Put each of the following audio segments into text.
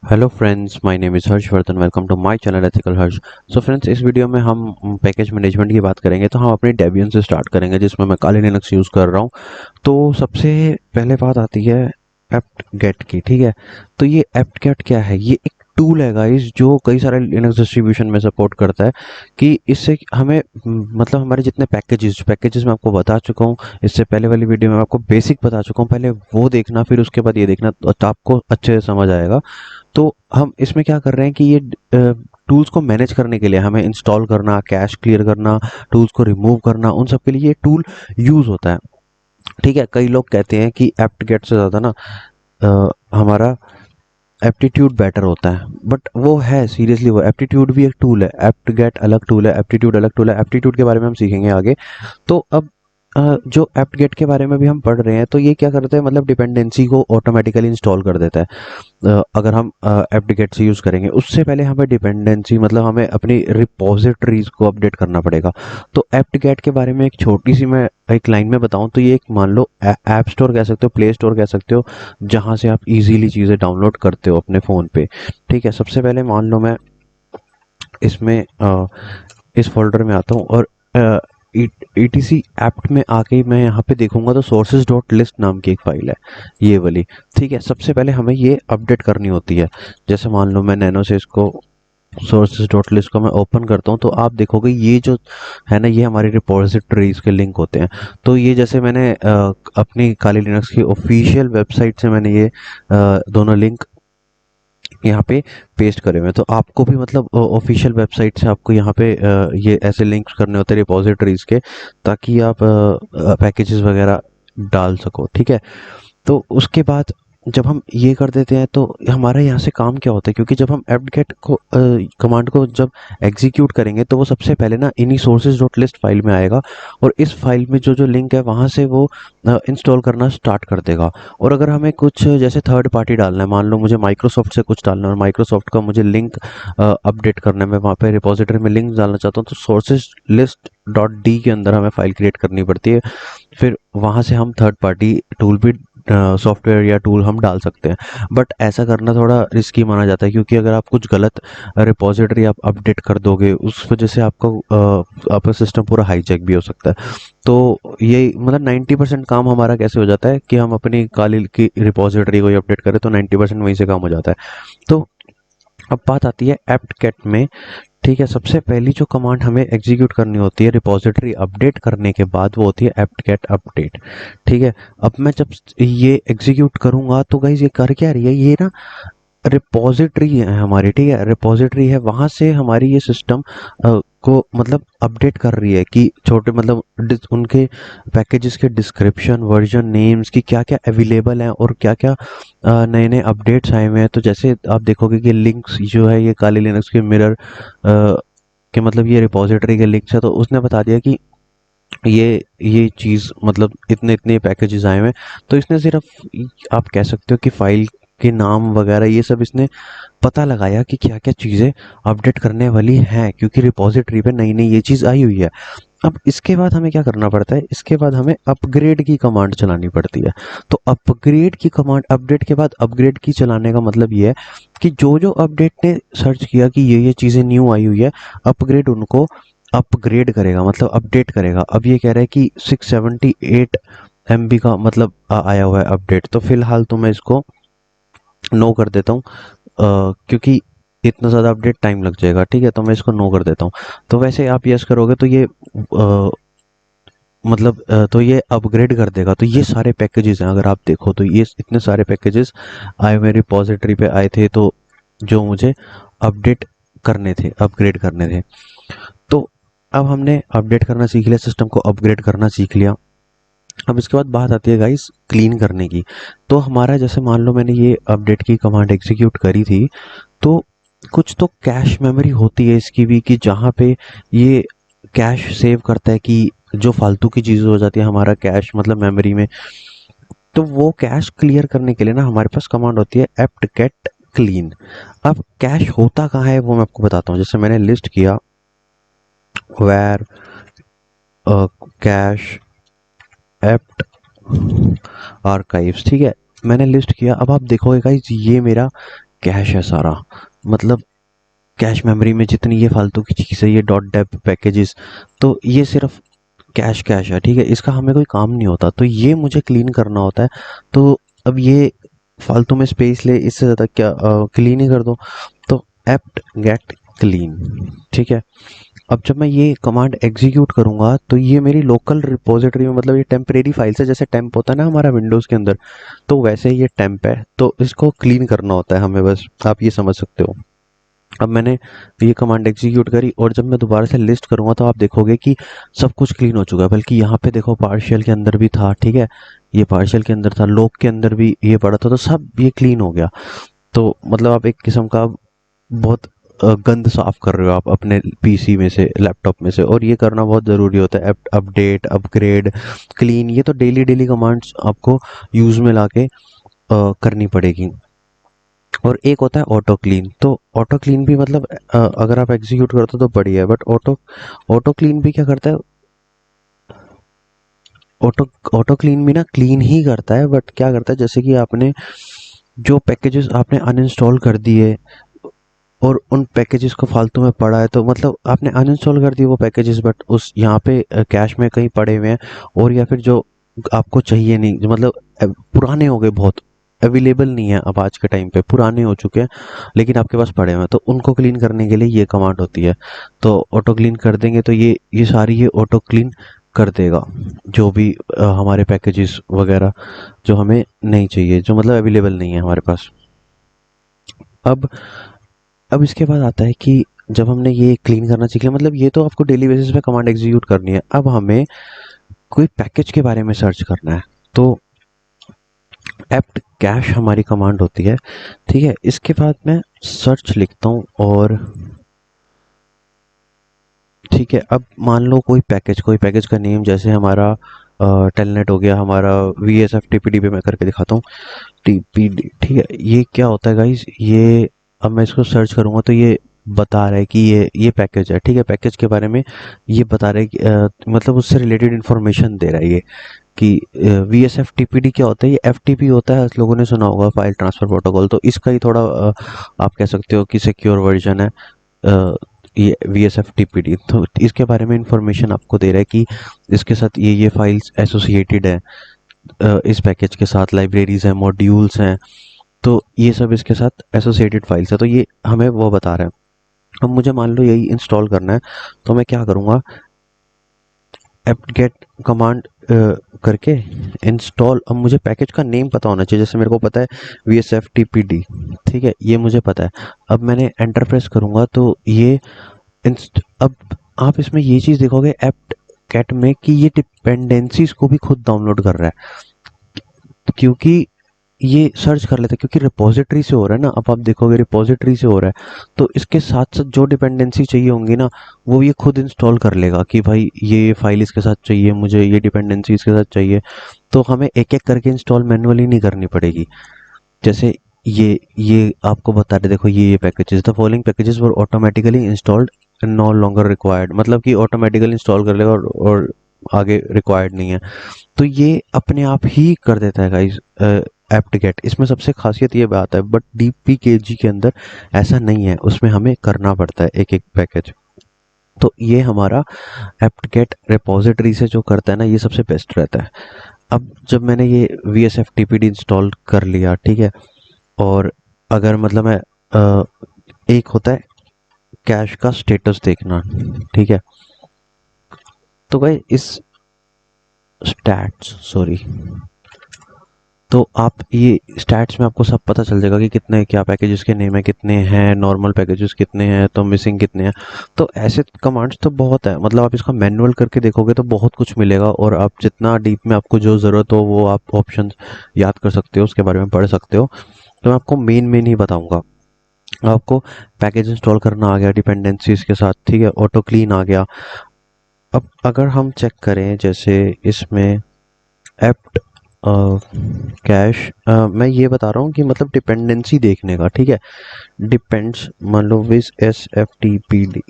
Hello friends, my name is Harshvardhan. Welcome to my channel ethical Harsh. So friends, इस video में हम package management की बात करेंगे। तो हम अपनी डेबियन से स्टार्ट करेंगे, जिसमें मैं काली लिनक्स यूज़ कर रहा हूँ। तो सबसे पहले बात आती है एप्ट गेट की। ठीक है, तो ये एप्ट गेट क्या है? ये एक टूल है गाइस, जो कई सारे लिनक्स डिस्ट्रीब्यूशन में सपोर्ट करता है। कि इससे हमें मतलब हमारे जितने पैकेजेस मैं आपको बता चुका हूँ। इससे पहले वाली वीडियो में आपको बेसिक बता चुका हूँ, पहले वो देखना, फिर उसके बाद ये देखना, तो आपको अच्छे से समझ आएगा। तो हम इसमें क्या कर रहे हैं कि ये टूल्स को मैनेज करने के लिए हमें इंस्टॉल करना, कैश क्लियर करना, टूल्स को रिमूव करना, उन सब के लिए ये टूल यूज़ होता है। ठीक है, कई लोग कहते हैं कि एप्ट गेट से ज़्यादा ना हमारा एप्टीट्यूड बेटर होता है, बट वो है सीरियसली, वो एप्टीट्यूड भी एक टूल है। एप्ट गेट अलग टूल है, एप्टीट्यूड अलग टूल है। एप्टीट्यूड के बारे में हम सीखेंगे आगे। तो अब जो एप्ट गेट के बारे में भी हम पढ़ रहे हैं, तो ये क्या करता है, मतलब डिपेंडेंसी को ऑटोमेटिकली इंस्टॉल कर देता है। अगर हम एप्ट से यूज़ करेंगे, उससे पहले हमें डिपेंडेंसी मतलब हमें अपनी रिपोजिटरीज को अपडेट करना पड़ेगा। तो एप्ट गेट के बारे में एक छोटी सी मैं एक लाइन में बताऊं, तो ये एक मान लो ऐप स्टोर कह सकते हो, प्ले स्टोर कह सकते हो, जहां से आप इजीली चीज़ें डाउनलोड करते हो अपने फ़ोन पे। ठीक है, सबसे पहले मान लो मैं इसमें इस फोल्डर में आता हूँ और ईटीसी ऐप्ट में आके मैं यहाँ पे देखूंगा, तो सोर्सेज डॉट लिस्ट नाम की एक फाइल है, ये वाली। ठीक है, सबसे पहले हमें ये अपडेट करनी होती है। जैसे मान लो मैं नैनो से इसको सोर्सेज डॉट लिस्ट को मैं ओपन करता हूँ, तो आप देखोगे ये जो है ना, ये हमारी रिपोजिटरीज के लिंक होते हैं। तो ये जैसे मैंने अपनी काली लिनक्स की ऑफिशियल वेबसाइट से मैंने ये दोनों लिंक यहाँ पे पेस्ट करे हुए हैं। तो आपको भी मतलब ऑफिशियल वेबसाइट से आपको यहाँ पे ये ऐसे लिंक्स करने होते हैं रिपोजिटरीज के, ताकि आप पैकेजेस वगैरह डाल सको। ठीक है, तो उसके बाद जब हम ये कर देते हैं, तो हमारा यहाँ से काम क्या होता है, क्योंकि जब हम एप्ट को कमांड को जब एग्जीक्यूट करेंगे, तो वो सबसे पहले ना इन्हीं सोर्सेज डॉट लिस्ट फाइल में आएगा, और इस फाइल में जो जो लिंक है वहाँ से वो इंस्टॉल करना स्टार्ट कर देगा। और अगर हमें कुछ जैसे थर्ड पार्टी डालना है, मान लो मुझे माइक्रोसॉफ्ट से कुछ डालना है और माइक्रोसॉफ्ट का मुझे लिंक अपडेट करना है, मैं वहाँ पे रिपोजिटरी में लिंक डालना चाहता हूँ, तो सोर्सेज लिस्ट डॉट डी के अंदर हमें फाइल क्रिएट करनी पड़ती है। फिर वहाँ से हम थर्ड पार्टी टूल भी सॉफ्टवेयर या टूल हम डाल सकते हैं। बट ऐसा करना थोड़ा रिस्की माना जाता है, क्योंकि अगर आप कुछ गलत रिपोजिटरी आप अपडेट कर दोगे, उस वजह से आपका सिस्टम पूरा हाईजैक भी हो सकता है। तो ये मतलब 90% काम हमारा कैसे हो जाता है कि हम अपनी काली की रिपोजिटरी को अपडेट करें, तो 90% वहीं से काम हो जाता है। तो अब बात आती है एप्ट गेट में। ठीक है, सबसे पहली जो कमांड हमें एग्जीक्यूट करनी होती है रिपोजिटरी अपडेट करने के बाद, वो होती है एप्ट गेट अपडेट। ठीक है, अब मैं जब ये एग्जीक्यूट करूंगा, तो गाइज ये कर क्या रही है, ये ना रिपोजिटरी है हमारी। ठीक है, रिपोजिटरी है, वहां से हमारी ये सिस्टम को मतलब अपडेट कर रही है कि छोटे मतलब उनके पैकेजेस के डिस्क्रिप्शन, वर्जन नेम्स की क्या क्या अवेलेबल हैं, और क्या क्या नए नए अपडेट्स आए हुए हैं। तो जैसे आप देखोगे कि लिंक्स जो है, ये काली लिनक्स के मिरर के मतलब ये रिपोजिटरी के लिंक्स है, तो उसने बता दिया कि ये चीज़ मतलब इतने इतने पैकेजेस आए हुए हैं। तो इसने सिर्फ आप कह सकते हो कि फाइल के नाम वगैरह ये सब इसने पता लगाया कि क्या क्या चीज़ें अपडेट करने वाली हैं, क्योंकि रिपोजिटरी पे नई नई ये चीज़ आई हुई है। अब इसके बाद हमें क्या करना पड़ता है, इसके बाद हमें अपग्रेड की कमांड चलानी पड़ती है। तो अपग्रेड की कमांड, अपडेट के बाद अपग्रेड की चलाने का मतलब ये है कि जो जो अपडेट ने सर्च किया कि ये चीज़ें न्यू आई हुई है, अपग्रेड उनको अपग्रेड करेगा, मतलब अपडेट करेगा। अब ये कह रहा है कि 678 MB का मतलब आया हुआ है अपडेट, तो फिलहाल तो मैं इसको नो कर देता हूँ, क्योंकि इतना ज़्यादा अपडेट टाइम लग जाएगा। ठीक है, तो मैं इसको नो कर देता हूँ। तो वैसे आप यस करोगे तो ये मतलब तो ये अपग्रेड कर देगा। तो ये सारे पैकेजेस हैं, अगर आप देखो तो ये इतने सारे पैकेजेस आए मेरी रिपॉजिटरी पे आए थे, तो जो मुझे अपडेट करने थे, अपग्रेड करने थे। तो अब हमने अपडेट करना सीख लिया, सिस्टम को अपग्रेड करना सीख लिया। अब इसके बाद बात आती है गाइस क्लीन करने की। तो हमारा जैसे मान लो मैंने ये अपडेट की कमांड एग्जीक्यूट करी थी, तो कुछ तो कैश मेमोरी होती है इसकी भी, कि जहाँ पे ये कैश सेव करता है, कि जो फालतू की चीज़ हो जाती है हमारा कैश मतलब मेमोरी में। तो वो कैश क्लियर करने के लिए ना हमारे पास कमांड होती है एप्ट गेट क्लीन। अब कैश होता कहाँ है वो मैं आपको बताता हूँ। जैसे मैंने लिस्ट किया वेर कैश एप्ट आर्काइव्स। ठीक है, मैंने लिस्ट किया। अब आप देखोगे गाइस, ये मेरा कैश है सारा, मतलब कैश मेमोरी में जितनी ये फालतू की चीज़ है, ये डॉट डेप पैकेजेस, तो ये सिर्फ कैश कैश है, ठीक है, इसका हमें कोई काम नहीं होता, तो ये मुझे क्लीन करना होता है। तो अब ये फालतू में स्पेस ले, इससे ज़्यादा क्या, क्लीन ही कर दो। तो एप्ट गेट क्लीन, ठीक है। अब जब मैं ये कमांड एग्जीक्यूट करूंगा तो ये मेरी लोकल रिपोजिटरी में, मतलब ये टेम्परेरी फाइल्स है, जैसे टेम्प होता है ना हमारा विंडोज़ के अंदर, तो वैसे ही ये टेम्प है, तो इसको क्लीन करना होता है हमें, बस आप ये समझ सकते हो। अब मैंने ये कमांड एग्जीक्यूट करी और जब मैं दोबारा से लिस्ट करूंगा तो आप देखोगे कि सब कुछ क्लीन हो चुका है, बल्कि यहाँ पे देखो पार्शियल के अंदर भी था, ठीक है, ये पार्शियल के अंदर था, लोग के अंदर भी ये पड़ा था, तो सब ये क्लीन हो गया। तो मतलब आप एक किस्म का बहुत गंद साफ कर रहे हो आप अपने पीसी में से, लैपटॉप में से, और ये करना बहुत ज़रूरी होता है। अपडेट, अपग्रेड, क्लीन, ये तो डेली डेली कमांड्स आपको यूज़ में लाके करनी पड़ेगी। और एक होता है ऑटो क्लीन, तो ऑटो क्लीन भी मतलब अगर आप एग्जीक्यूट करते हो तो बढ़िया है, बट ऑटो ऑटो क्लीन भी क्या करता है, ऑटो ऑटो क्लीन भी ना क्लीन ही करता है, बट क्या करता है, जैसे कि आपने जो पैकेजेस आपने अनइंस्टॉल कर दिए और उन पैकेजेस को फालतू में पड़ा है, तो मतलब आपने अनइंस्टॉल कर दिए वो पैकेजेस, बट उस यहाँ पे कैश में कहीं पड़े हुए हैं, और या फिर जो आपको चाहिए नहीं, जो मतलब पुराने हो गए बहुत, अवेलेबल नहीं है अब आज के टाइम पे, पुराने हो चुके हैं लेकिन आपके पास पड़े हुए हैं, तो उनको क्लीन करने के लिए ये कमांड होती है। तो ऑटो क्लीन कर देंगे तो ये सारी ये ऑटो क्लीन कर देगा, जो भी हमारे पैकेजेस वगैरह जो हमें नहीं चाहिए, जो मतलब अवेलेबल नहीं है हमारे पास। अब अब इसके बाद आता है कि जब हमने ये क्लीन करना सीख लिया, मतलब ये तो आपको डेली बेसिस पे कमांड एग्जीक्यूट करनी है, अब हमें कोई पैकेज के बारे में सर्च करना है, तो एप्ट कैश हमारी कमांड होती है, ठीक है। इसके बाद मैं सर्च लिखता हूँ और ठीक है, अब मान लो कोई पैकेज का नेम, जैसे हमारा टेलनेट हो गया, हमारा V S F T P D पे मैं करके दिखाता हूँ, टीपीडी, ठीक है। ये क्या होता है गाइस, ये अब मैं इसको सर्च करूंगा तो ये बता रहा है कि ये पैकेज है, ठीक है। पैकेज के बारे में ये बता रहा है कि मतलब उससे रिलेटेड इन्फॉर्मेशन दे रहा है ये कि V S F T P D क्या होता है, ये एफ टी पी होता है, लोगों ने सुना होगा, फाइल ट्रांसफर प्रोटोकॉल, तो इसका ही थोड़ा आप कह सकते हो कि सिक्योर वर्जन है ये V S F T P D. तो इसके बारे में इंफॉर्मेशन आपको दे रहा है कि इसके साथ ये फाइल्स एसोसिएटेड है, इस पैकेज के साथ लाइब्रेरीज हैं, मॉड्यूल्स हैं, तो ये सब इसके साथ एसोसिएटेड फाइल्स है, तो ये हमें वो बता रहा है। अब मुझे मान लो यही इंस्टॉल करना है, तो मैं क्या करूँगा, एप्ट गेट कमांड करके इंस्टॉल, अब मुझे पैकेज का नेम पता होना चाहिए, जैसे मेरे को पता है V S F T P D, ठीक है, ये मुझे पता है। अब मैंने एंटर प्रेस करूँगा तो ये अब आप इसमें ये चीज़ देखोगे एप्ट कैट में कि ये डिपेंडेंसीज को भी खुद डाउनलोड कर रहा है, क्योंकि ये सर्च कर लेते हैं, क्योंकि रिपोजिटरी से हो रहा है ना, अब आप देखोगे रिपोजिटरी से हो रहा है, तो इसके साथ साथ जो डिपेंडेंसी चाहिए होंगी ना, वो ये खुद इंस्टॉल कर लेगा कि भाई ये फाइल इसके साथ चाहिए, मुझे ये डिपेंडेंसी इसके साथ चाहिए, तो हमें एक एक करके इंस्टॉल मैनुअली नहीं करनी पड़ेगी। जैसे ये आपको बता रहे, देखो ये packages, the following packages were automatically installed no longer required, मतलब कि ऑटोमेटिकली इंस्टॉल कर लेगा और आगे रिक्वायर्ड नहीं है, तो ये अपने आप ही कर देता है गाइस एप्ट गेट। इसमें सबसे खासियत ये बात है, बट डीपीकेजी के अंदर ऐसा नहीं है, उसमें हमें करना पड़ता है एक एक पैकेज। तो ये हमारा एप्ट गेट रिपोजिटरी से जो करता है ना, ये सबसे बेस्ट रहता है। अब जब मैंने ये V S F T P D install कर लिया, ठीक है, और अगर मतलब मैं एक होता है कैश का स्टेटस देखना, ठीक है, तो भाई इस स्टैट्स, सॉरी, तो आप ये स्टैट्स में आपको सब पता चल जाएगा कि कितने क्या पैकेजेस के नेम है, कितने हैं नॉर्मल पैकेजेस, कितने हैं तो मिसिंग कितने हैं। तो ऐसे कमांड्स तो बहुत है, मतलब आप इसका मैनुअल करके देखोगे तो बहुत कुछ मिलेगा, और आप जितना डीप में आपको जो ज़रूरत हो वो आप ऑप्शन याद कर सकते हो, उसके बारे में पढ़ सकते हो। तो मैं आपको मेन ही बताऊँगा। आपको पैकेज इंस्टॉल करना आ गया डिपेंडेंसीज के साथ, ठीक है, ऑटो क्लीन आ गया। अब अगर हम चेक करें, जैसे इसमें एप्ट कैश, मैं ये बता रहा हूँ कि मतलब डिपेंडेंसी देखने का, ठीक है, डिपेंड्स, मान लो विज S F T P D,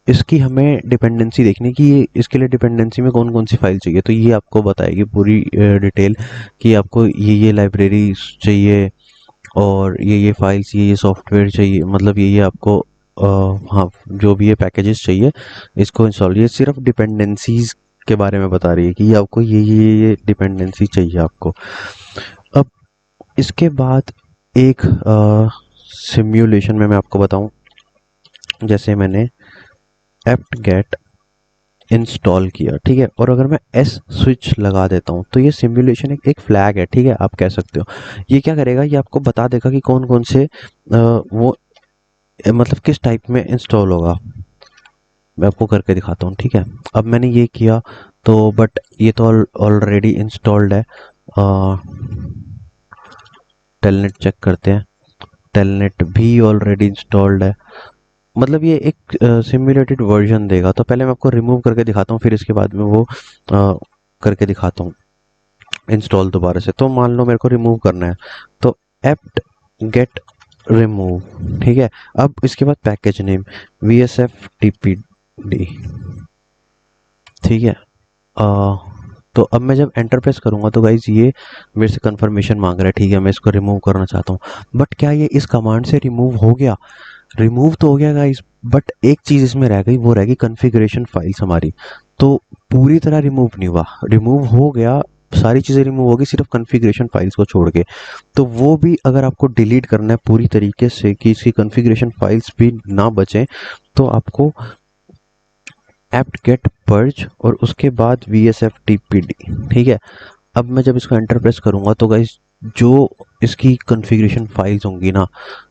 इसकी हमें डिपेंडेंसी देखनी कि ये इसके लिए डिपेंडेंसी में कौन कौन सी फाइल चाहिए, तो ये आपको बताएगी पूरी डिटेल कि आपको ये लाइब्रेरी चाहिए, और ये फाइल्स, ये सॉफ्टवेयर चाहिए, मतलब ये आपको हाँ, जो भी ये पैकेजेस चाहिए इसको इंस्टॉल, ये सिर्फ डिपेंडेंसीज के बारे में बता रही है कि आपको ये डिपेंडेंसी चाहिए आपको। अब इसके बाद एक सिम्युलेशन में मैं आपको बताऊं, जैसे मैंने एप्ट गेट इंस्टॉल किया, ठीक है, और अगर मैं एस स्विच लगा देता हूँ तो ये सिमुलेशन एक फ्लैग है, ठीक है, आप कह सकते हो। ये क्या करेगा, ये आपको बता देगा कि कौन कौन से वो मतलब किस टाइप में इंस्टॉल होगा। मैं आपको करके दिखाता हूँ, ठीक है। अब मैंने ये किया तो बट ये तो ऑलरेडी इंस्टॉल्ड है। टेलनेट चेक करते हैं, टेलनेट भी ऑलरेडी इंस्टॉल्ड है, मतलब ये एक सिम्युलेटेड वर्जन देगा। तो पहले मैं आपको रिमूव करके दिखाता हूँ, फिर इसके बाद में वो करके दिखाता हूँ इंस्टॉल दोबारा से। तो मान लो मेरे को रिमूव करना है, तो एप्ट गेट रिमूव, ठीक है। अब इसके बाद पैकेज नेम VSFTPD, ठीक है। तो अब मैं जब एंटर प्रेस करूंगा तो गाइज ये मेरे से कंफर्मेशन मांग रहा है, ठीक है, मैं इसको रिमूव करना चाहता हूँ। बट क्या ये इस कमांड से रिमूव हो गया? रिमूव तो हो गया गाइस, बट एक चीज इसमें रह गई, वो रह गई कॉन्फ़िगरेशन फाइल्स हमारी। तो पूरी तरह रिमूव नहीं हुआ, रिमूव हो गया, सारी चीज़ें रिमूव हो गई, सिर्फ कॉन्फ़िगरेशन फाइल्स को छोड़ के। तो वो भी अगर आपको डिलीट करना है पूरी तरीके से कि इसकी कॉन्फ़िगरेशन फाइल्स भी ना बचें, तो आपको एप्ट गेट पर्ज और उसके बाद VSFTPD, ठीक है। अब मैं जब इसको एंटर प्रेस करूंगा तो गाइस जो इसकी कॉन्फ़िगरेशन फाइल्स होंगी ना,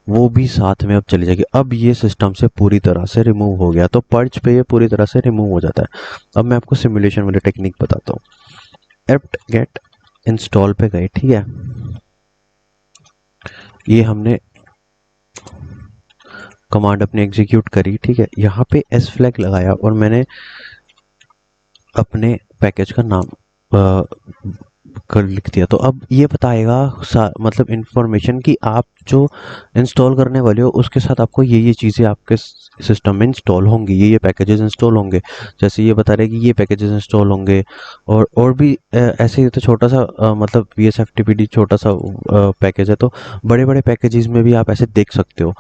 वो भी साथ में अब चली जाएगी। अब ये सिस्टम से पूरी तरह से रिमूव हो गया, तो पर्च पे ये पूरी तरह से रिमूव हो जाता है। अब मैं आपको सिमुलेशन वाली टेक्निक बताता हूँ। एप्ट गेट इंस्टॉल पे गए, ठीक है, ये हमने कमांड अपने एग्जीक्यूट करी, ठीक है। यहाँ पे एस फ्लैग लगाया और मैंने अपने पैकेज का नाम कर लिख दिया। तो अब ये बताएगा मतलब इंफॉर्मेशन कि आप जो इंस्टॉल करने वाले हो उसके साथ आपको ये चीज़ें आपके सिस्टम में इंस्टॉल होंगी, ये पैकेजेस इंस्टॉल होंगे। जैसे ये बता रहे हैं कि ये पैकेजेस इंस्टॉल होंगे, और भी ऐसे ही। तो छोटा सा मतलब VSFTPD छोटा सा पैकेज है, तो बड़े बड़े पैकेजेस में भी आप ऐसे देख सकते हो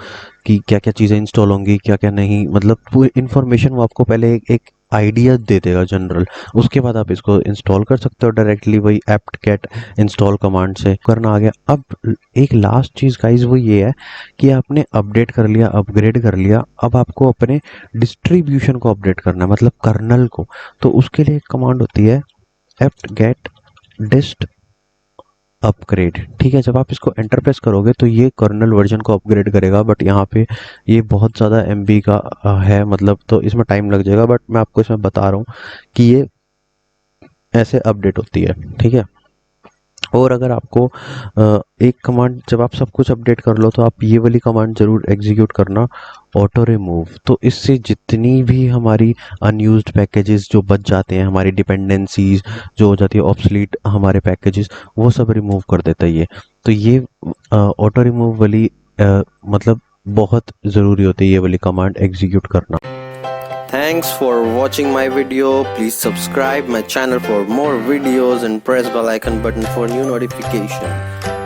कि क्या क्या चीज़ें इंस्टॉल होंगी, क्या क्या नहीं, मतलब पूरी इन्फॉर्मेशन वो आपको पहले एक आइडिया दे देगा जनरल। उसके बाद आप इसको इंस्टॉल कर सकते हो डायरेक्टली वही एप्ट गेट इंस्टॉल कमांड से करना आ गया। अब एक लास्ट चीज़ गाइज वो ये है कि आपने अपडेट कर लिया, अपग्रेड कर लिया, अब आपको अपने डिस्ट्रीब्यूशन को अपडेट करना है, मतलब कर्नल को। तो उसके लिए एक कमांड होती है एप्ट गेट डिस्ट अपग्रेड, ठीक है। जब आप इसको एंटर प्रेस करोगे तो ये कर्नल वर्जन को अपग्रेड करेगा, बट यहाँ पे ये बहुत ज़्यादा MB का है, मतलब तो इसमें टाइम लग जाएगा, बट मैं आपको इसमें बता रहा हूँ कि ये ऐसे अपडेट होती है, ठीक है। और अगर आपको एक कमांड, जब आप सब कुछ अपडेट कर लो तो आप ये वाली कमांड ज़रूर एग्जीक्यूट करना, ऑटो रिमूव। तो इससे जितनी भी हमारी अनयूज्ड पैकेजेस जो बच जाते हैं, हमारी डिपेंडेंसीज जो हो जाती है ऑब्सलीट हमारे पैकेजेस, वो सब रिमूव कर देता है ये। तो ये ऑटो रिमूव वाली मतलब बहुत ज़रूरी होती है ये वाली कमांड एग्जीक्यूट करना। Thanks for watching my video. Please subscribe my channel for more videos and press bell icon button for new notification.